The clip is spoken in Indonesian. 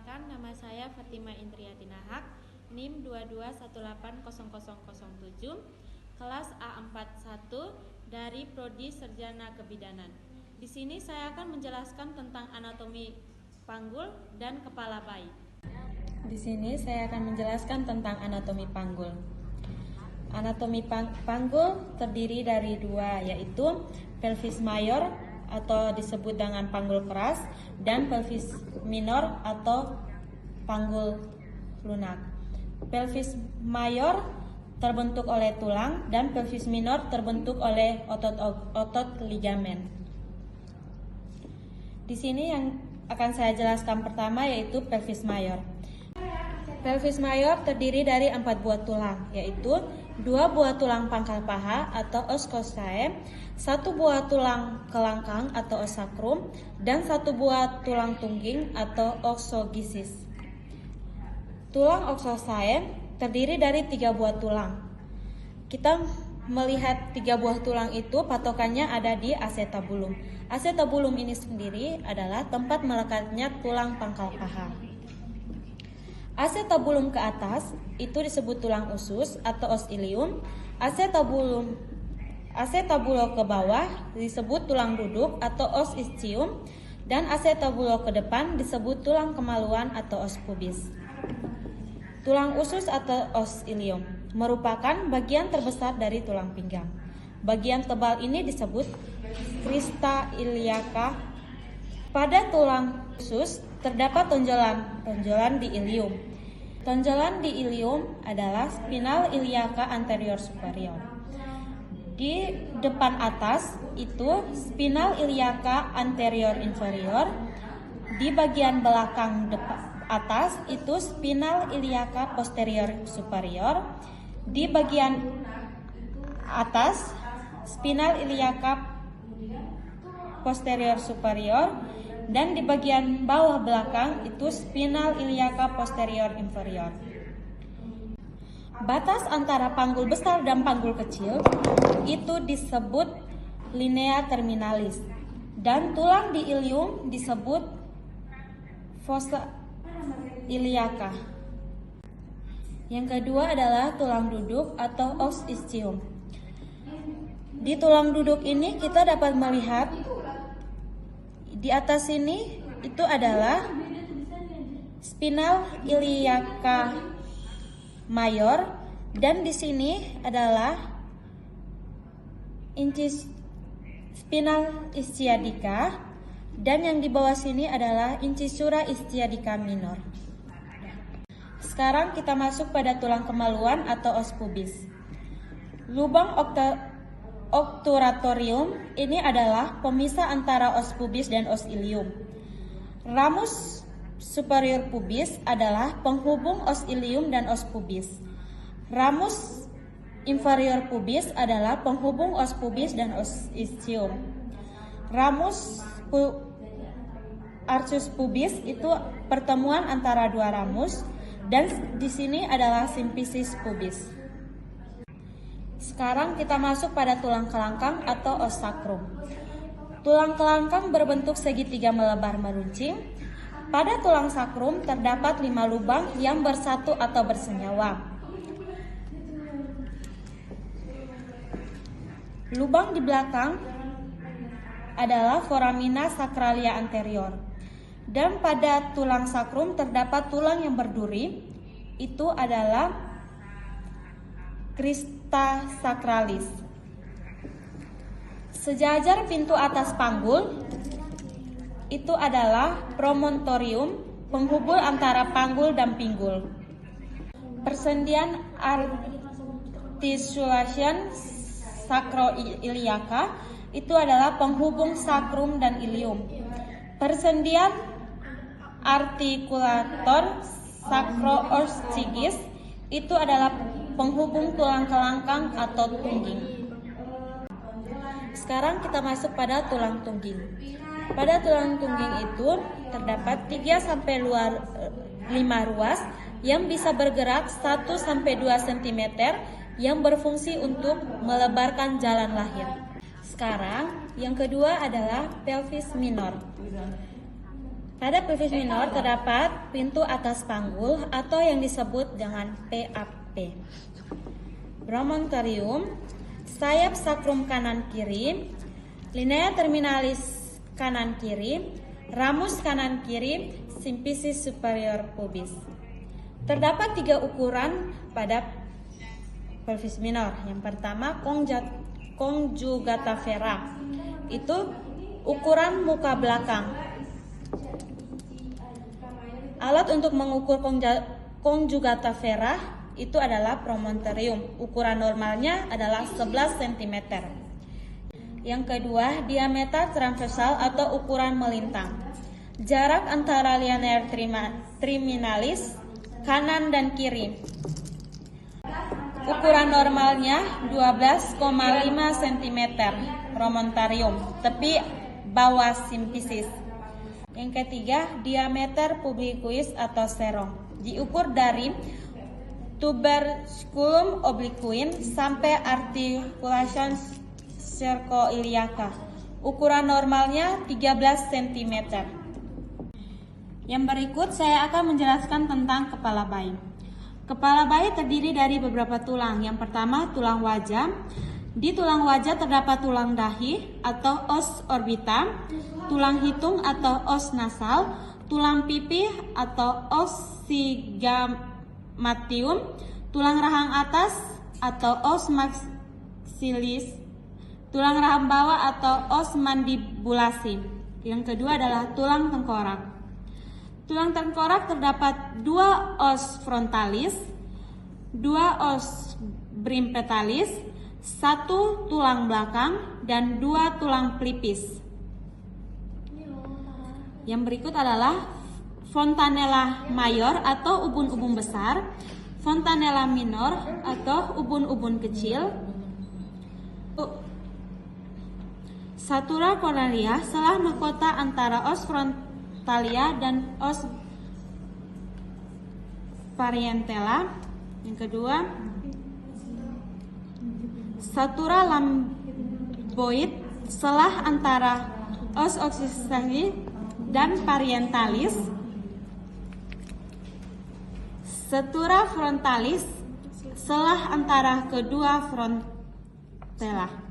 Perkenalkan, nama saya Fatima Indriyatina Haq, NIM 22180007, kelas A41 dari Prodi Sarjana Kebidanan. Di sini saya akan menjelaskan tentang anatomi panggul dan kepala bayi. Di sini saya akan menjelaskan tentang anatomi panggul. Anatomi panggul terdiri dari dua, yaitu pelvis mayor atau disebut dengan panggul keras dan pelvis minor atau panggul lunak. Pelvis mayor terbentuk oleh tulang dan pelvis minor terbentuk oleh otot ligamen. Di sini yang akan saya jelaskan pertama yaitu pelvis mayor. Pelvis mayor terdiri dari 4 buah tulang, yaitu 2 buah tulang pangkal paha atau os cossae, 1 buah tulang kelangkang atau os sacrum, dan 1 buah tulang tungging atau oxogysis. Tulang oxosae terdiri dari 3 buah tulang. Kita melihat 3 buah tulang itu patokannya ada di acetabulum. Acetabulum ini sendiri adalah tempat melekatnya tulang pangkal paha. Acetabulum ke atas itu disebut tulang usus atau os ilium. Acetabulo ke bawah disebut tulang duduk atau os ischium, dan acetabulo ke depan disebut tulang kemaluan atau os pubis. Tulang usus atau os ilium merupakan bagian terbesar dari tulang pinggang. Bagian tebal ini disebut crista iliaca. Pada tulang usus terdapat tonjolan di ilium. Tonjolan di ilium adalah spinal iliaca anterior superior. Di depan atas itu spinal iliaca anterior inferior. Di bagian belakang atas itu spinal iliaca posterior superior. Di bagian atas spinal iliaca posterior superior, dan di bagian bawah belakang itu spinal iliaca posterior inferior. Batas antara panggul besar dan panggul kecil itu disebut linea terminalis, dan tulang di ilium disebut fossa iliaca. Yang kedua adalah tulang duduk atau os ischium. Di tulang duduk ini kita dapat melihat di atas sini itu adalah spinal iliaca mayor, dan di sini adalah spinal ischiadica, dan yang di bawah sini adalah incisura ischiadica minor. Sekarang kita masuk pada tulang kemaluan atau os pubis. Lubang obturatorium ini adalah pemisah antara os pubis dan os ilium. Ramus superior pubis adalah penghubung os ilium dan os pubis. Ramus inferior pubis adalah penghubung os pubis dan os ischium. Ramus arcus pubis itu pertemuan antara dua ramus, dan di sini adalah simfisis pubis. Sekarang kita masuk pada tulang kelangkang atau os sacrum. Tulang kelangkang berbentuk segitiga melebar meruncing. Pada tulang sacrum terdapat 5 lubang yang bersatu atau bersenyawa. Lubang di belakang adalah foramina sacralia anterior. Dan pada tulang sacrum terdapat tulang yang berduri, itu adalah crista sacralis. Sejajar pintu atas panggul itu adalah promontorium, penghubung antara panggul dan pinggul. Persendian articulation sacroiliaca itu adalah penghubung sacrum dan ilium. Persendian articulator sacro-oschigis itu adalah penghubung tulang kelangkang atau tungging. Sekarang kita masuk pada tulang tungging. Pada tulang tungging itu terdapat 3-5 ruas yang bisa bergerak 1-2 cm yang berfungsi untuk melebarkan jalan lahir. Sekarang yang kedua adalah pelvis minor. Pada pelvis minor terdapat pintu atas panggul atau yang disebut dengan PAP. Promontorium, sayap sakrum kanan kiri, linea terminalis kanan kiri, ramus kanan kiri, simfisis superior pubis. Terdapat 3 ukuran pada pelvis minor. Yang pertama conjugata vera. Itu ukuran muka belakang. Alat untuk mengukur conjugata vera itu adalah promontorium. Ukuran normalnya adalah 11 cm. Yang kedua, diameter transversal atau ukuran melintang. Jarak antara linear terminalis kanan dan kiri. Ukuran normalnya 12,5 cm promontorium, tepi bawah simfisis. Yang ketiga, diameter publicus atau serong. Diukur dari tuberculum obliquum sampai articulation cercoiliaca. Ukuran normalnya 13 cm. Yang berikut saya akan menjelaskan tentang kepala bayi. Kepala bayi terdiri dari beberapa tulang. Yang pertama, tulang wajah. Di tulang wajah terdapat tulang dahi atau os orbita, tulang hitung atau os nasal, tulang pipi atau os sigmoidium, tulang rahang atas atau os maxilis, tulang rahang bawah atau os mandibulasi. Yang kedua adalah tulang tengkorak. Tulang tengkorak terdapat 2 os frontalis, 2 os brimpetalis, 1 tulang belakang, dan 2 tulang pelipis. Yang berikut adalah fontanella mayor atau ubun-ubun besar, fontanella minor atau ubun-ubun kecil, satura coronaria, selah mahkota antara os frontalia dan os parietella. Yang kedua, satura lamboid, selah antara os occipitalis dan parietalis. Satura frontalis, selah antara kedua frontella.